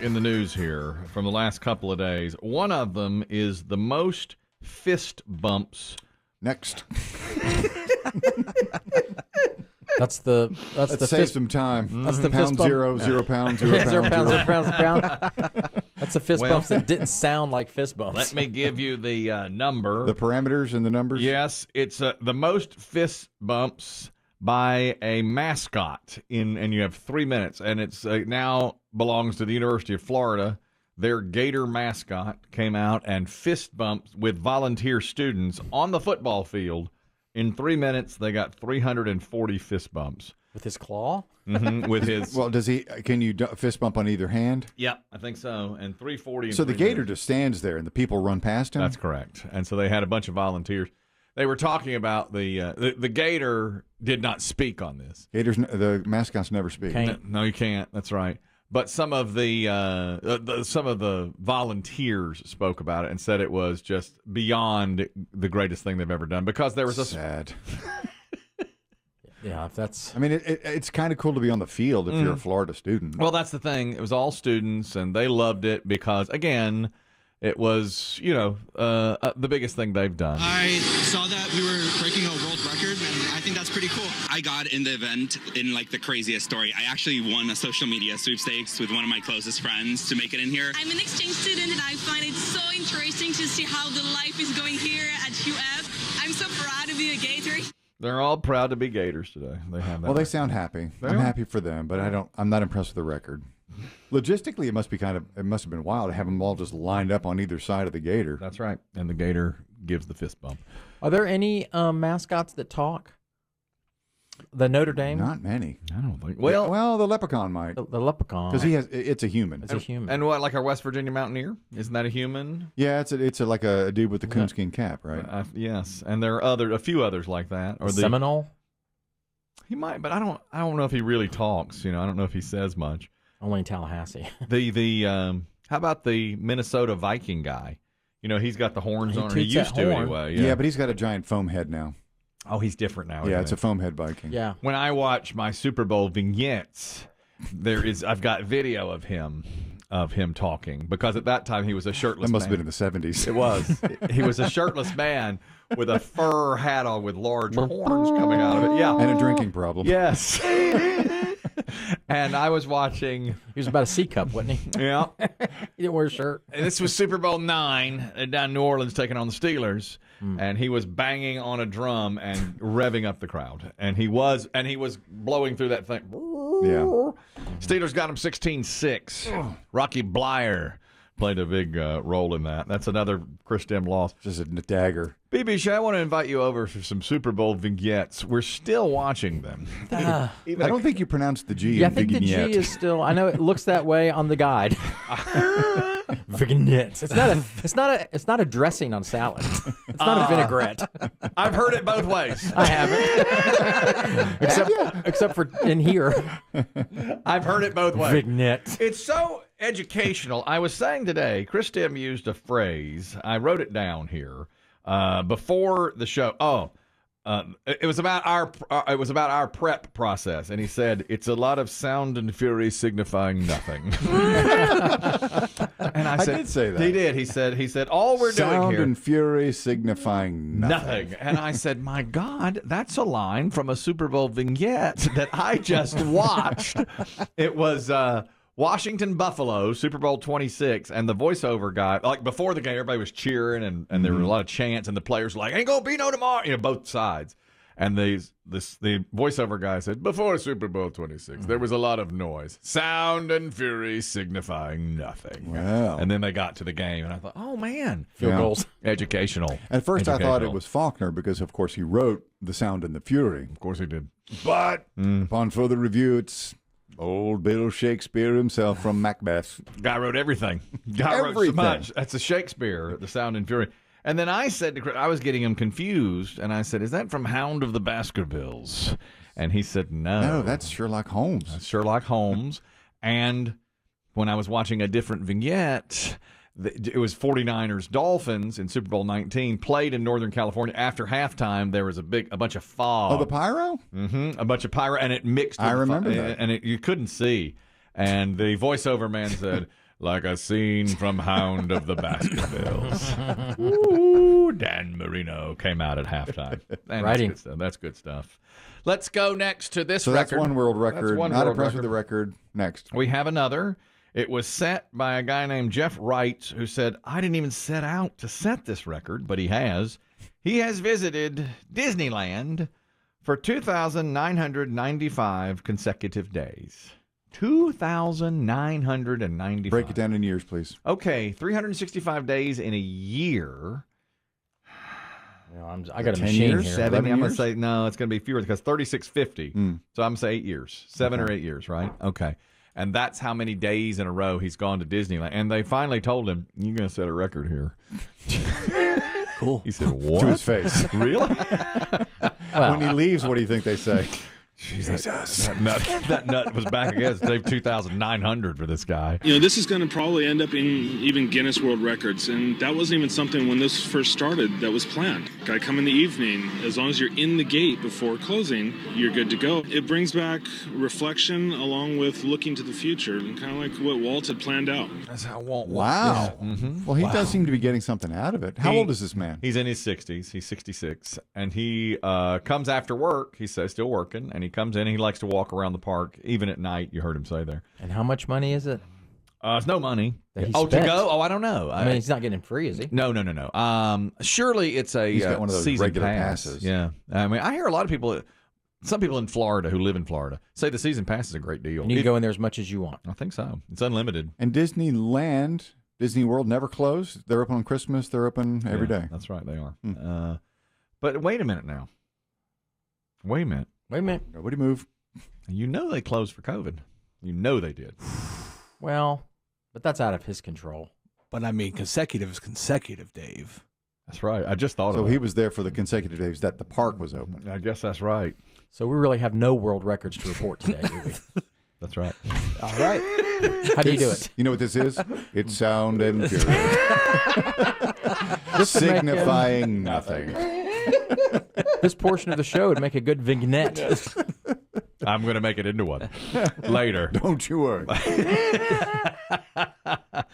In the news here from the last couple of days. One of them is the most fist bumps. Next. Let's save fist, some time. That's the pound fist bump. zero, 0 pound, 0 pound, 0 pounds, 0 0 pounds, a pound. That's the fist bumps that didn't sound like fist bumps. Let me give you the number. The parameters and the numbers? Yes, it's the most fist bumps by a mascot and you have 3 minutes, and it's now belongs to the University of Florida. Their Gator mascot came out and fist bumped with volunteer students on the football field. In 3 minutes, they got 340 fist bumps. With his claw? Mm-hmm, with his. Well, can you fist bump on either hand? Yeah, I think so. And 340. So the Gator just stands there and the people run past him? That's correct. And so they had a bunch of volunteers. They were talking about the Gator did not speak on this. The mascots never speak. No, you can't. That's right. But some of the volunteers spoke about it and said it was just beyond the greatest thing they've ever done because there was a sad. Yeah, if that's. I mean, it's kind of cool to be on the field if you're a Florida student. Well, that's the thing. It was all students, and they loved it because, again, it was, the biggest thing they've done. I saw that we were breaking a world record, and I think that's pretty cool. I got in the event in, the craziest story. I actually won a social media sweepstakes with one of my closest friends to make it in here. I'm an exchange student, and I find it so interesting to see how the life is going here at UF. I'm so proud to be a Gator. They're all proud to be Gators today. They have that. Well, they sound happy. I'm happy for them, but I'm not impressed with the record. Logistically, it must have been wild to have them all just lined up on either side of the Gator. That's right. And the Gator gives the fist bump. Are there any mascots that talk? The Notre Dame? Not many. I don't think. Well, the leprechaun might. The leprechaun. Because it's a human. It's a human. And what, like our West Virginia Mountaineer? Isn't that a human? Yeah, it's like a dude with the coonskin cap, right? Yes. And there are a few others like that. Or the Seminole? He might, but I don't know if he really talks. I don't know if he says much. Only in Tallahassee. How about the Minnesota Viking guy? He's got the horns on. He toots used that to horn. anyway. Yeah, but he's got a giant foam head now. Oh, he's different now. Yeah, it's a foam head Viking. Yeah. When I watch my Super Bowl vignettes, I've got video of him talking because at that time he was a shirtless. That must man. have been in the 70s. It was. He was a shirtless man with a fur hat on with large horns coming out of it. Yeah, and a drinking problem. Yes. And I was watching. He was about a C cup, wasn't he? Yeah. He didn't wear a shirt. And this was Super Bowl IX down in New Orleans taking on the Steelers. And he was banging on a drum and revving up the crowd. And he was blowing through that thing. Yeah. Steelers got him 16-6. Rocky Blyer played a big role in that. That's another Chris Demm loss. Just a dagger. BBC, I want to invite you over for some Super Bowl vignettes. We're still watching them. I don't think you pronounced the G Yeah, I in think the G vignette. is still. I know it looks that way on the guide. Vignettes. It's not a dressing on salad. It's not a vinaigrette. I've heard it both ways. I haven't. Except for in here. I've heard it both ways. Vignette. It's so educational. I was saying today, Chris Demm used a phrase. I wrote it down here before the show. It was about our prep process, and he said it's a lot of sound and fury signifying nothing. And I did say that. He did. He said all we're doing Sound here. and fury signifying nothing. And I said, my God, that's a line from a Super Bowl vignette that I just watched. It was Washington Buffalo, Super Bowl 26, and the voiceover guy, like before the game, everybody was cheering, and there were a lot of chants, and the players were like, ain't gonna be no tomorrow, both sides. And the voiceover guy said, before Super Bowl 26, there was a lot of noise. Sound and fury signifying nothing. Wow. And then they got to the game, and I thought, oh, man. Field goals. Educational. At first I thought it Educational. was Faulkner because, of course, he wrote The Sound and the Fury. Of course he did. But upon further review, it's old Bill Shakespeare himself from Macbeth. Guy wrote everything. Guy wrote so Everything. much. That's a Shakespeare, The Sound and Fury. And then I said to Chris, I was getting him confused, and I said, is that from Hound of the Baskervilles? And he said, no. No, that's Sherlock Holmes. That's Sherlock Holmes. And when I was watching a different vignette, it was 49ers Dolphins in Super Bowl 19, played in Northern California. After halftime, there was a bunch of fog. Oh, the pyro? Mm-hmm. A bunch of pyro, and it mixed. I remember that. And you couldn't see. And the voiceover man said, like a scene from Hound of the Baskervilles. Ooh, Dan Marino came out at halftime. Man, Writing. That's good stuff. Let's go next to this So record. that's one world record. That's one Not world impressed with record. the record. Next. We have another. It was set by a guy named Jeff Wright, who said, I didn't even set out to set this record, but he has. He has visited Disneyland for 2,995 consecutive days. 2,995. Break it down in years, please. Okay, 365 days in a year. I got a 10 machine years? here. 70, 11 I'm going to years? say, no, it's going to be fewer because 3,650. So I'm going to say 8 years. 7 or 8 years, right? Okay. And that's how many days in a row he's gone to Disneyland. And they finally told him, you're going to set a record here. Cool. He said, what? To his face. Really? When he leaves, what do you think they say? Jesus. That nut was back again. Saved 2,900 for this guy. You know, this is going to probably end up in even Guinness World Records, and that wasn't even something when this first started that was planned. I come in the evening, as long as you're in the gate before closing, you're good to go. It brings back reflection along with looking to the future, and kind of like what Walt had planned out. That's how Walt. Wow. Yeah. Mm-hmm. Well, he does seem to be getting something out of it. How old is this man? He's in his 60s. He's 66. And he comes after work. He's still working. And he comes in and he likes to walk around the park, even at night. You heard him say there. And how much money is it? It's no money. That he To spent? go? Oh, I don't know. I mean, he's not getting free, is he? No. Surely it's a He's got one of those season regular pass. passes. Yeah. I mean, I hear a lot of people, some people in Florida who live in Florida, say the season pass is a great deal. And you can go in there as much as you want. I think so. It's unlimited. And Disneyland, Disney World never closed. They're open on Christmas. They're open every day. That's right. They are. But wait a minute now. Wait a minute. Wait a minute. Nobody move. You know they closed for COVID. You know they did. Well, but that's out of his control. But I mean, consecutive is consecutive, Dave. That's right. I just thought So of he it. was there for the consecutive days that the park was open. I guess that's right. So we really have no world records to report today, do we? That's right. All right. How do you do it? You know what this is? It's sound and pure. This would make, Signifying nothing. this portion of the show would make a good vignette. I'm going to make it into one later. Don't you worry.